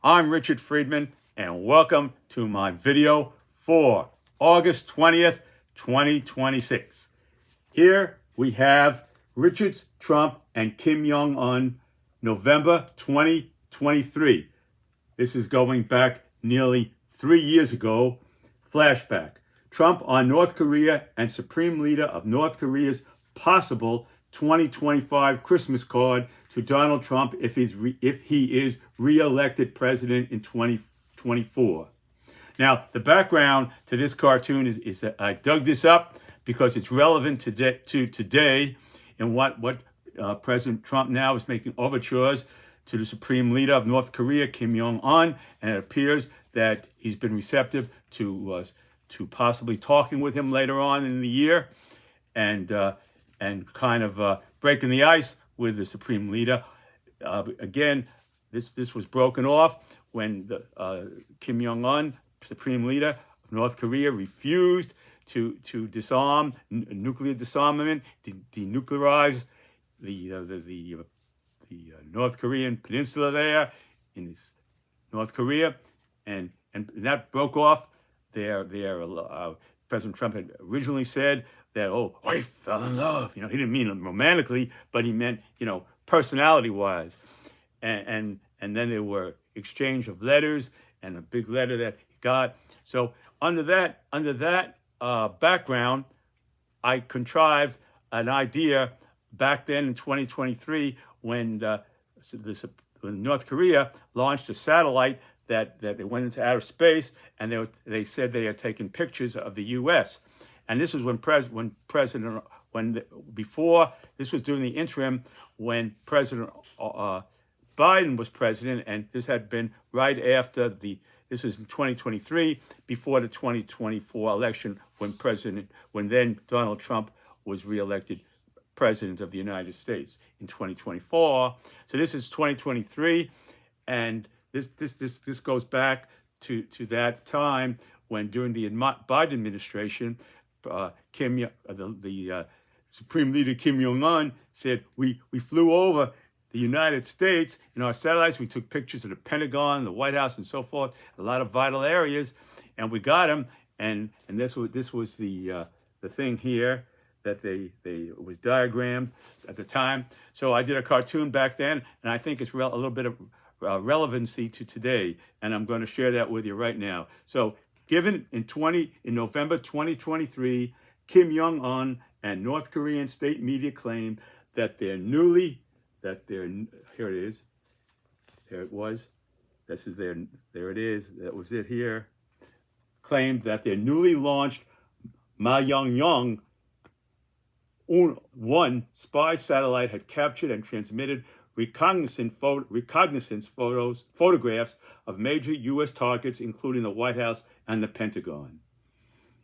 I'm Richard Friedman, and welcome to my video for August 20th, 2026. Here we have Richard Trump and Kim Jong-un, November 2023. This is going back nearly 3 years ago. Flashback. Trump on North Korea and Supreme Leader of North Korea's possible 2025 Christmas card to Donald Trump if he is re-elected president in 2024. Now, the background to this cartoon is that I dug this up because it's relevant to today and what President Trump now is making overtures to the Supreme Leader of North Korea, Kim Jong-un, and it appears that he's been receptive to possibly talking with him later on in the year, and kind of breaking the ice with the Supreme Leader. Again, this was broken off when the Kim Jong-un, Supreme Leader of North Korea, refused to disarm nuclear disarmament, denuclearize the North Korean peninsula there in North Korea, and that broke off their President Trump had originally said that, oh, I fell in love. He didn't mean romantically, but he meant, personality-wise. And then there were exchange of letters and a big letter that he got. So under that background, I contrived an idea back then in 2023 when North Korea launched a satellite that they went into outer space, and they said they had taken pictures of the U.S. And this was before this was during the interim when President Biden was president, and this had been right after this was in 2023, before the 2024 election when then Donald Trump was reelected president of the United States in 2024. So this is 2023, and this goes back to that time when during the Biden administration, the Supreme Leader Kim Jong-un said, we flew over the United States in our satellites. We took pictures of the Pentagon, the White House, and so forth, a lot of vital areas, and we got them. And this was the thing here that it was diagrammed at the time. So I did a cartoon back then, and I think it's a little bit of relevancy to today, and I'm going to share that with you right now. So, given in November 2023, Kim Jong-un and North Korean state media claim that here it is, there it was, there it is, that was it here, claimed that their newly launched Mayangyang-1 spy satellite had captured and transmitted reconnaissance photographs of major U.S. targets, including the White House and the Pentagon.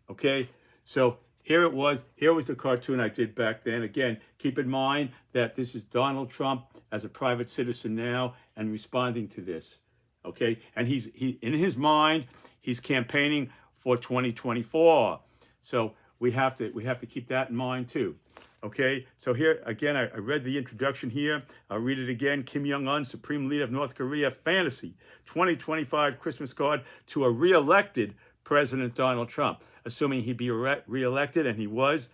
Okay, so here was the cartoon I did back then. Again, keep in mind that this is Donald Trump as a private citizen now and responding to this. Okay, and he in his mind he's campaigning for 2024. So we have to keep that in mind too. Okay, so here again, I read the introduction here. I'll read it again. Kim Jong-un, Supreme Leader of North Korea, fantasy 2025 Christmas card to a re-elected President Donald Trump, assuming he'd be re-elected, and he was,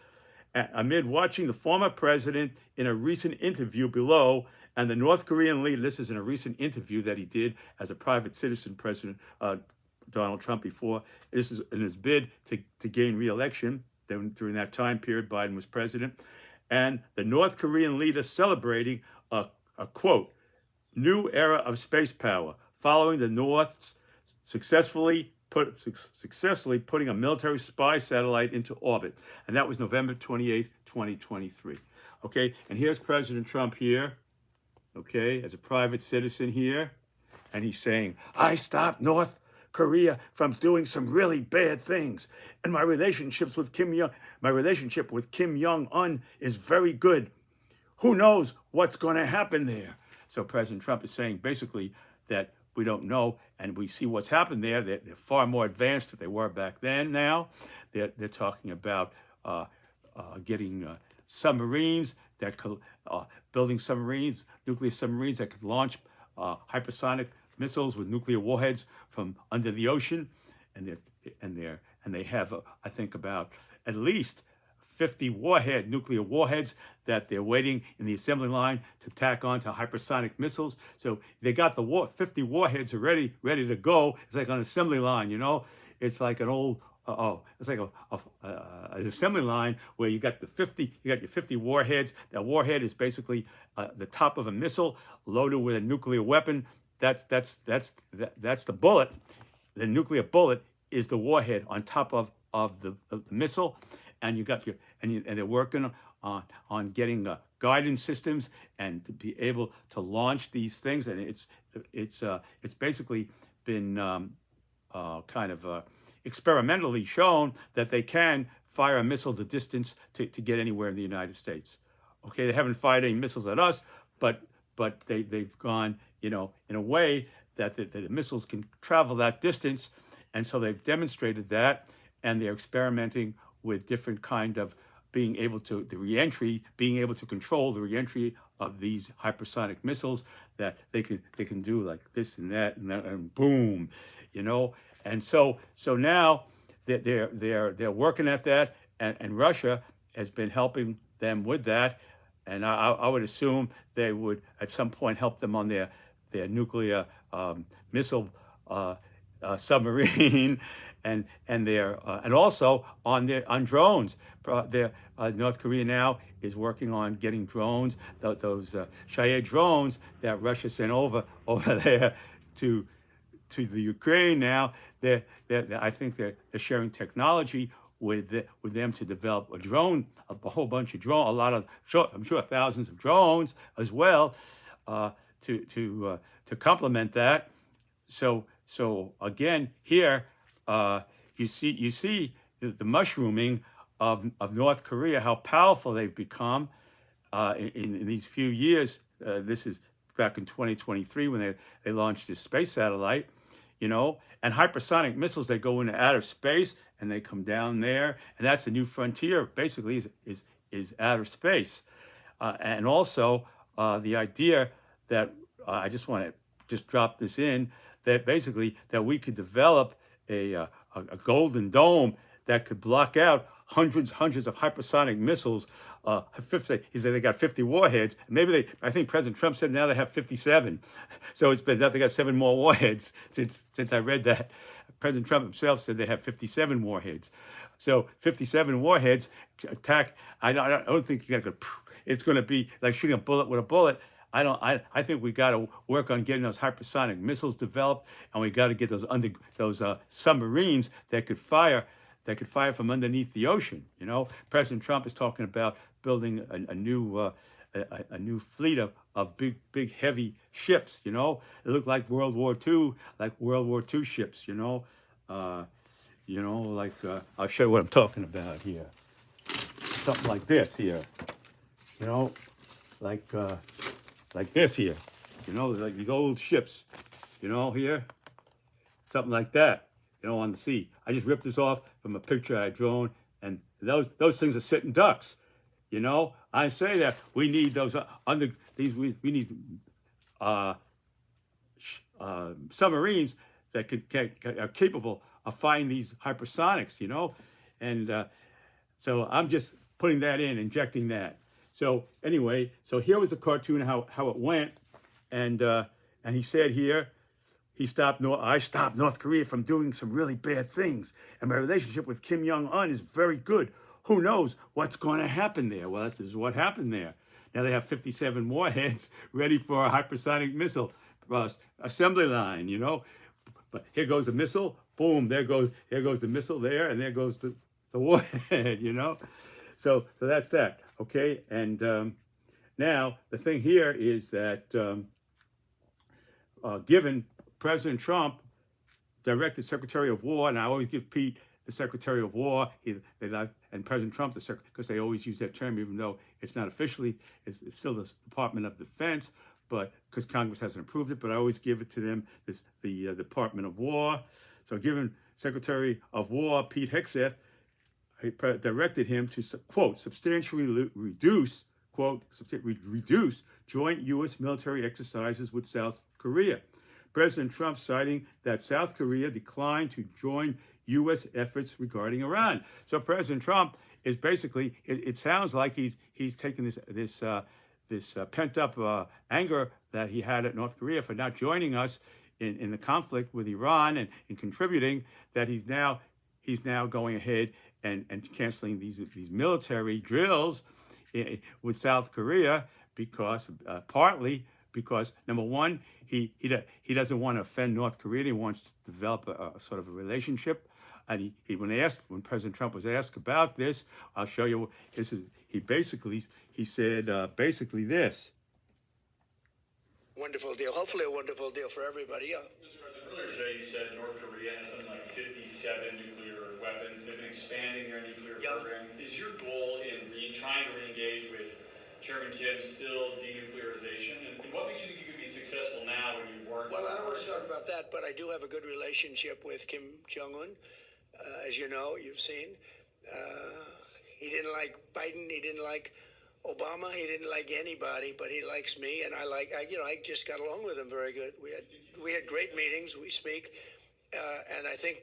amid watching the former president in a recent interview below, and the North Korean leader, this is in a recent interview that he did as a private citizen, President Donald Trump before, this is in his bid to gain re-election. During that time period, Biden was president, and the North Korean leader celebrating a quote, new era of space power, following the North's successfully putting a military spy satellite into orbit. And that was November 28th, 2023. Okay, and here's President Trump here, okay, as a private citizen here, and he's saying, I stopped North Korea from doing some really bad things, and my relationship with Kim Jong-un is very good. Who knows what's going to happen there? So President Trump is saying basically that we don't know, and we see what's happened there. They're far more advanced than they were back then. Now they're talking about getting submarines that could building submarines, nuclear submarines that could launch hypersonic missiles with nuclear warheads from under the ocean, and they have I think about at least 50 nuclear warheads that they're waiting in the assembly line to tack onto hypersonic missiles. So they got the 50 warheads already ready to go. It's like an assembly line, you know. It's like an old it's like an assembly line where you got your 50 warheads. That warhead is basically the top of a missile loaded with a nuclear weapon. That's the bullet. The nuclear bullet is the warhead on top of the missile, and you got and they're working on getting guidance systems and to be able to launch these things. And it's basically been kind of experimentally shown that they can fire a missile the distance to get anywhere in the United States. Okay, they haven't fired any missiles at us, but they've gone, you know, in a way that the missiles can travel that distance, and so they've demonstrated that, and they're experimenting with different kind of being able to being able to control the reentry of these hypersonic missiles, that they can do like this and that and boom, you know. And so now they're working at that, and Russia has been helping them with that, and I would assume they would at some point help them on their nuclear missile submarine, and also on drones. North Korea now is working on getting drones, those Shahed drones that Russia sent over there to the Ukraine. Now I think they're sharing technology with them to develop a whole bunch of drones, I'm sure thousands of drones as well, to complement that. So again here you see the mushrooming of North Korea, how powerful they've become in these few years. This is back in 2023 when they launched this space satellite, you know, and hypersonic missiles, they go into outer space and they come down there, and that's the new frontier, basically, is outer space. And also the idea that I just want to drop this in, that basically that we could develop a golden dome that could block out hundreds of hypersonic missiles. He said they got 50 warheads. Maybe I think President Trump said now they have 57. So it's been that they got 7 more warheads since I read that. President Trump himself said they have 57 warheads. So 57 warheads attack. I don't think you got to. It's going to be like shooting a bullet with a bullet. I think we got to work on getting those hypersonic missiles developed, and we got to get those submarines that could fire from underneath the ocean. You know, President Trump is talking about building a new fleet of big heavy ships. You know, it looked like World War II ships. You know, I'll show you what I'm talking about here. Something like this here. You know, like this here. You know, like these old ships. You know, here, something like that. You know, on the sea. I just ripped this off from a picture I had drawn, and those things are sitting ducks. You know, I say that we need those we need submarines that are capable of fighting these hypersonics. You know, and so I'm just putting that injecting that. So anyway, so here was the cartoon how it went, and he said here. I stopped North Korea from doing some really bad things, and my relationship with Kim Jong-un is very good. Who knows what's going to happen there? Well, this is what happened there. Now they have 57 warheads ready for a hypersonic missile assembly line, you know. But here goes the missile, boom, here goes the missile there, and there goes the warhead, you know. So that's that, okay? And now the thing here is that given President Trump directed Secretary of War, and I always give Pete the Secretary of War, and President Trump because they always use that term, even though it's not officially, it's still the Department of Defense, but because Congress hasn't approved it, but I always give it to them, the Department of War. So given Secretary of War Pete Hegseth, he directed him to, quote, substantially reduce joint U.S. military exercises with South Korea, President Trump citing that South Korea declined to join U.S. efforts regarding Iran. So President Trump is basically, it sounds like he's taking this pent up anger that he had at North Korea for not joining us in the conflict with Iran and contributing, that he's now going ahead and canceling these military drills with South Korea because partly because, number one, he doesn't want to offend North Korea. He wants to develop a sort of a relationship. And when President Trump was asked about this, I'll show you. He said basically this. Wonderful deal. Hopefully a wonderful deal for everybody. Yeah. Mr. President, earlier today you said North Korea has something like 57 nuclear weapons. They've been expanding their nuclear program. Is your goal in trying to re-engage with Chairman Kim still denuclearization? And what makes you think you could be successful now when you weren't? Well, I don't want to talk about that, but I do have a good relationship with Kim Jong-un. As you know, you've seen. He didn't like Biden. He didn't like Obama. He didn't like anybody, but he likes me, and I just got along with him very good. We had great meetings. We speak, and I think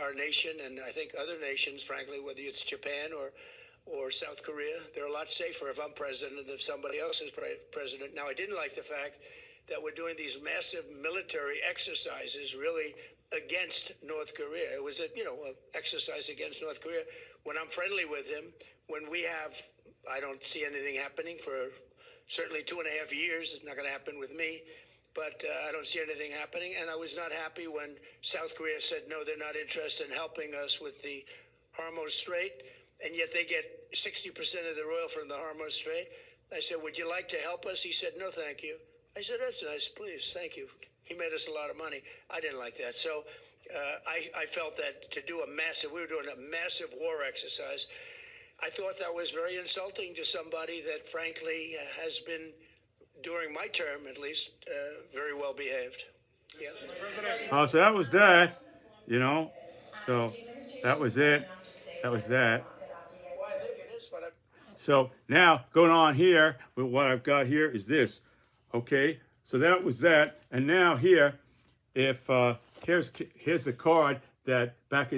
our nation, and I think other nations, frankly, whether it's Japan or South Korea, they're a lot safer if I'm president than if somebody else is president. Now, I didn't like the fact that we're doing these massive military exercises, really against North Korea. It was an exercise against North Korea. When I'm friendly with him, when we have, I don't see anything happening for certainly 2.5 years. It's not going to happen with me, but I don't see anything happening. And I was not happy when South Korea said, no, they're not interested in helping us with the Hormuz Strait, and yet they get 60% of their oil from the Hormuz Strait. I said, would you like to help us? He said, no, thank you. I said, that's nice, please, thank you. He made us a lot of money. I didn't like that. So I felt that to do we were doing a massive war exercise. I thought that was very insulting to somebody that, frankly, has been, during my term at least, very well behaved. Yeah. So that was that, So that was it. That was that. Well, I think it is, but So now going on here, what I've got here is this. Okay, so that was that, and now here, if here's the card that back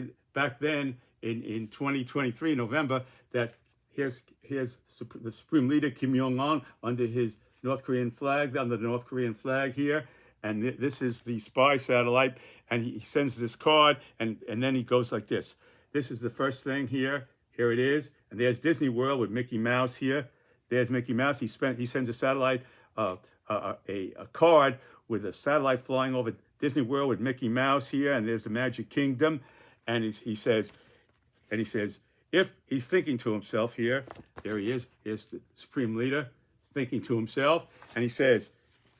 then in 2023 November, that here's the Supreme Leader Kim Jong-un under his North Korean flag, under the North Korean flag here, and this is the spy satellite, and he sends this card, and then he goes like this. This is the first thing here. Here it is, and there's Disney World with Mickey Mouse here. There's Mickey Mouse. He sends a satellite. A card with a satellite flying over Disney World with Mickey Mouse here, and there's the Magic Kingdom, and he says, if he's thinking to himself here, there he is, here's the Supreme Leader thinking to himself, and he says,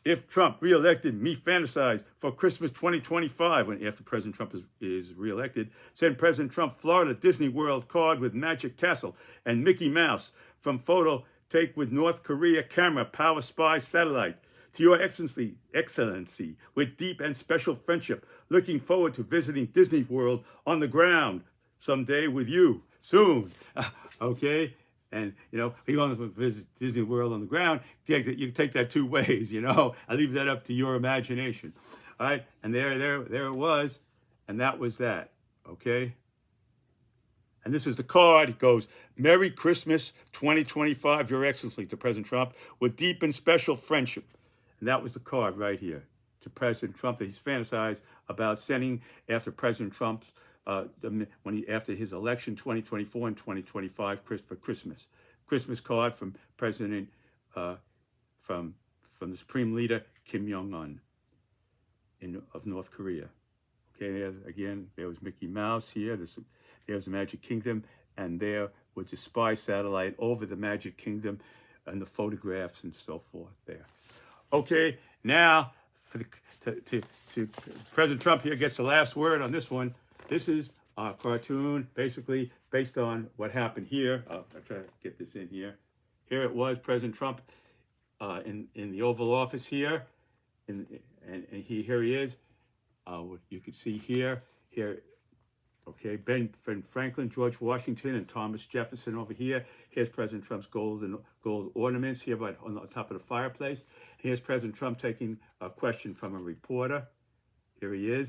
if Trump reelected, me fantasize for Christmas 2025, after President Trump is reelected, send President Trump Florida Disney World card with Magic Castle and Mickey Mouse from photo take with North Korea camera power spy satellite. To your excellency, with deep and special friendship, looking forward to visiting Disney World on the ground someday with you soon. Okay? And, if you want to visit Disney World on the ground, you can take that two ways, I leave that up to your imagination. All right? And there it was. And that was that. Okay? And this is the card. It goes, Merry Christmas 2025, Your Excellency, to President Trump, with deep and special friendship. And that was the card right here to President Trump that he's fantasized about sending after President Trump's, after his election 2024 and 2025 for Christmas. Christmas card from President, from the Supreme Leader Kim Jong-un of North Korea. Okay, there was Mickey Mouse here. There's the Magic Kingdom, and there was the spy satellite over the Magic Kingdom, and the photographs and so forth there. Okay, now to President Trump here gets the last word on this one. This is a cartoon, basically based on what happened here. I'll try to get this in here. Here it was, President Trump in the Oval Office here, and here he is. You can see here. Okay, Ben Franklin, George Washington, and Thomas Jefferson over here. Here's President Trump's gold ornaments here on the top of the fireplace. Here's President Trump taking a question from a reporter. here he is,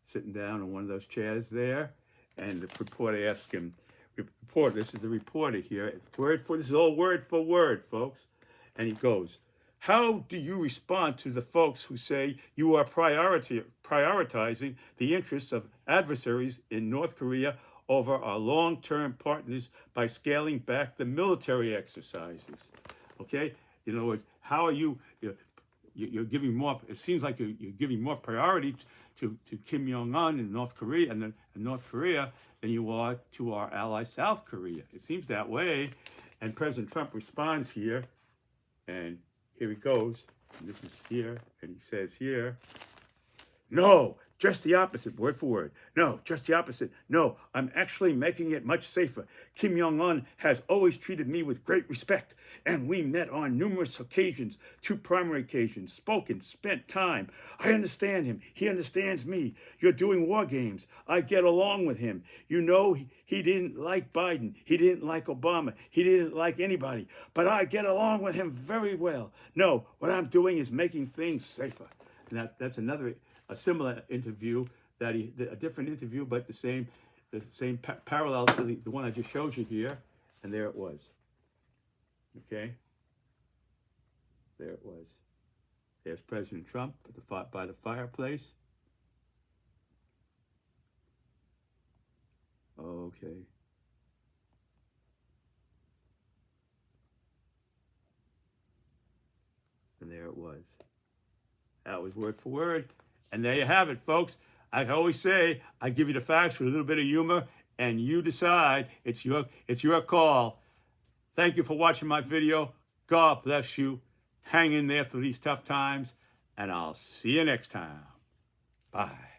sitting down in one of those chairs there, and the reporter asked him, this is the reporter here, this is all word for word, folks, and he goes, how do you respond to the folks who say you are prioritizing the interests of adversaries in North Korea over our long-term partners by scaling back the military exercises? Okay, how are you're giving more? It seems like you're giving more priority to Kim Jong-un in North Korea and North Korea than you are to our ally South Korea. It seems that way, and President Trump responds here, and here he goes. And this is here, and he says here, no, just the opposite, word for word. No, just the opposite. No, I'm actually making it much safer. Kim Jong-un has always treated me with great respect, and we met on numerous occasions, 2 primary occasions, spoken, spent time. I understand him. He understands me. You're doing war games. I get along with him. He didn't like Biden. He didn't like Obama. He didn't like anybody. But I get along with him very well. No, what I'm doing is making things safer. And that's a similar interview, a different interview, but the same parallel to the one I just showed you here, and there it was. Okay, there it was. There's President Trump by the fireplace. Okay. And there it was. That was word for word. And there you have it, folks. I always say, I give you the facts with a little bit of humor, and you decide. It's your call. Thank you for watching my video. God bless you. Hang in there through these tough times, and I'll see you next time. Bye.